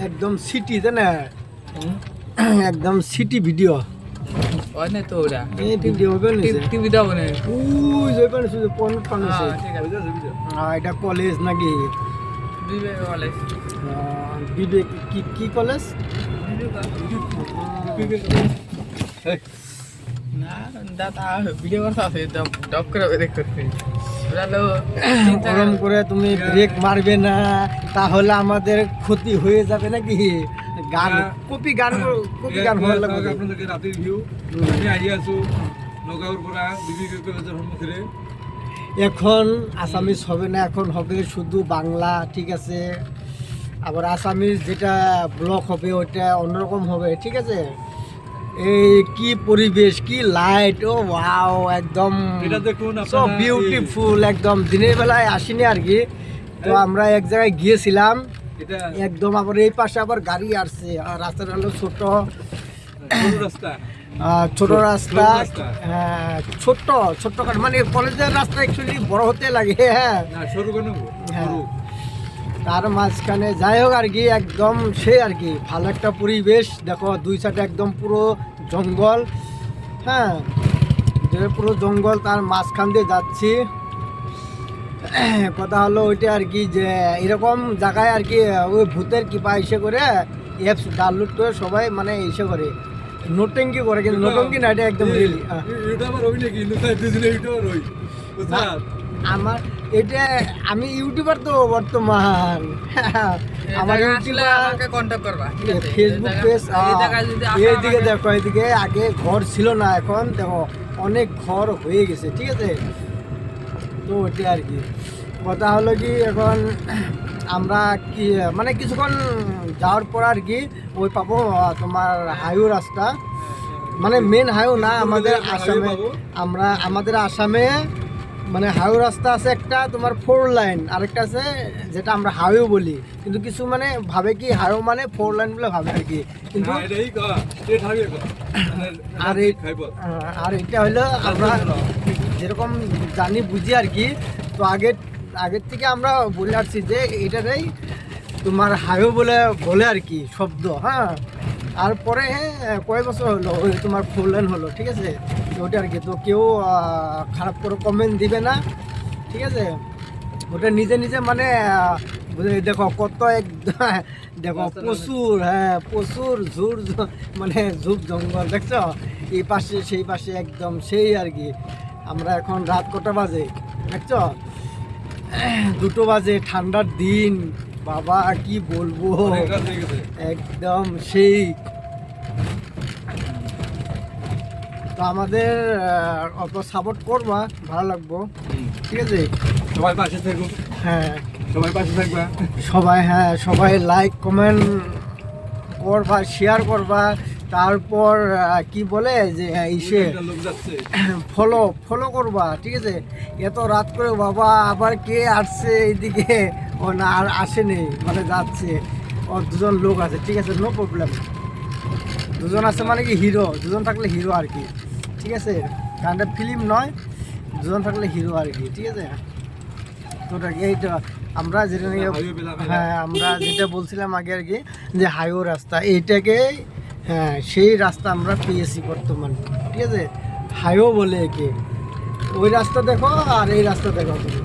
একদম সিটি তাই না একদম সিটি ভিডিও অনেক তো ওরা এই ভিডিও হবে না টিভি দাও না ওই যে পানি শুধু পয়েন্ট পানি হ্যাঁ ঠিক আছে এটা কলেজ নাকি বিবেক কলেজ বিবেক কি কি কলেজ না দাদা ভিডিও করতে আছে ডব করে ব্রেক করতে গরম করে তুমি ব্রেক মারবে না তাহলে আমাদের ক্ষতি হয়ে যাবে নাকি গান কপি গান ভালো লাগবে আপনাদেরকে রাতের ভিউ আমি আই আছো নগাঁওর পরা বিবিকে কলেজের সম্মুখে এখন আসামিস হবে না এখন হবে শুধু বাংলা ঠিক আছে আবার আসামিস যেটা ব্লক হবে ওইটা অন্যরকম হবে ঠিক আছে এই কি পরিবেশ কি লাইট ও ওয়াও একদম এটা দেখুন সো আপনারা বিউটিফুল একদম দিনের বেলায় আসিনি আর কি তো আমরা এক জায়গায় গিয়েছিলাম এটা একদম আবার এই পাশে আবার গাড়ি আসছে আর রাস্তাটা হলো ছোট সরু রাস্তা ছোট রাস্তা রাস্তা। হ্যাঁ ছোট্ট ছোট্ট মানে কলেজের রাস্তা অ্যাকচুয়ালি বড় হতে লাগে হ্যাঁ না সরু কেন হ্যাঁ। সরু তার মাঝখানে যাই হোক আর কি একদম সে আর কি ভালো একটা পরিবেশ দেখো দুই সাইডে একদম পুরো জঙ্গল হ্যাঁ পুরো জঙ্গল তার মাঝখান দিয়ে যাচ্ছি কথা হলো ওইটা আর কি যে এরকম জায়গায় আর কি ওই ভূতের কৃপা এসে করে অ্যাপস ডাউনলোড করে সবাই মানে এসে করে নোটঙ্কি করে কিন্তু নোটঙ্কি না এটা একদম রিয়েলি ইউটিউবার হই নাকি লুকাই দিছিলে ইউটিউবার হই বুঝছা আমার এটা আমি ইউটিউবার তো বর্তমান আমার ইউটিউবার আমাকে কন্টাক্ট করবা ঠিক আছে ফেসবুক পেজ এই জায়গায় যদি এইদিকে দেখো এইদিকে আগে ঘর ছিল না এখন দেখো অনেক ঘর হয়ে গেছে ঠিক আছে তো ওইটা আর কি কথা হলো কি এখন আমরা কি মানে কিছুক্ষণ যাওয়ার পর আর কি ওই পাবো তোমার হাইওয়ে রাস্তা মানে মেন হাইওয়ে না আমাদের আসামে আমাদের আসামে মানে হাইওয়ে রাস্তা আছে একটা তোমার 4 লাইন আরেকটা আছে যেটা আমরা হাইওয়ে বলি কিন্তু কিছু মানে ভাবে কি হাইওয়ে মানে 4 লাইন বলে ভাবে আর কি কিন্তু না এটাই কা স্টেট হাইওয়ে কা আর এই আর এটা হলো আমরা যেরকম জানি বুঝি আর কি তো আগের থেকে আমরা বলে আসছি যে এটাটাই তোমার হাইওয়ে বলে আর কি শব্দ হ্যাঁ তারপরে কয়েক বছর হলো ওই তোমার 4 লাইন হলো ঠিক আছে ওটা আর কি তো কেউ খারাপ করে কমেন্ট দিবে না ঠিক আছে ওটা নিজে নিজে মানে দেখো কত দেখো প্রচুর প্রচুর মানে ঝুপ জঙ্গল দেখছো এই পাশে সেই পাশে একদম সেই আর কি আমরা এখন রাত কটা বাজে দেখছো 2টো বাজে ঠান্ডার দিন বাবা কি বলবো একদম সেই তো আমাদের অত সাপোর্ট করবা ভালো লাগবো ঠিক আছে সবাই পাশে থাকো হ্যাঁ সবাই পাশে থাকবা সবাই লাইক কমেন্ট করবা শেয়ার করবা তারপর কি বলে যে ইসে লোক যাচ্ছে ফলো করবা ঠিক আছে এত রাত করে বাবা আবার কে আসছে এইদিকে ও না আর আসেনি মানে যাচ্ছে ও 2জন লোক আছে ঠিক আছে নো প্রবলেম 2জন আছে মানে কি হিরো 2জন থাকলে হিরো আর কি ঠিক আছে কারণ ফিল্ম নয় 2জন থাকলে হিরো আর কি ঠিক আছে তো এইটা আমরা যেটা আমরা যেটা বলছিলাম আগে আর কি যে হাইওয়ে রাস্তা এইটাকে সেই রাস্তা আমরা পেয়েছি বর্তমান ঠিক আছে হাইওয়ে বলে একে ওই রাস্তা দেখো আর এই রাস্তা দেখো তুমি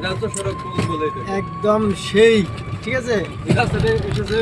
রাজ্য সড়ক বলে একদম সেই ঠিক আছে রাস্তাটা এসেছে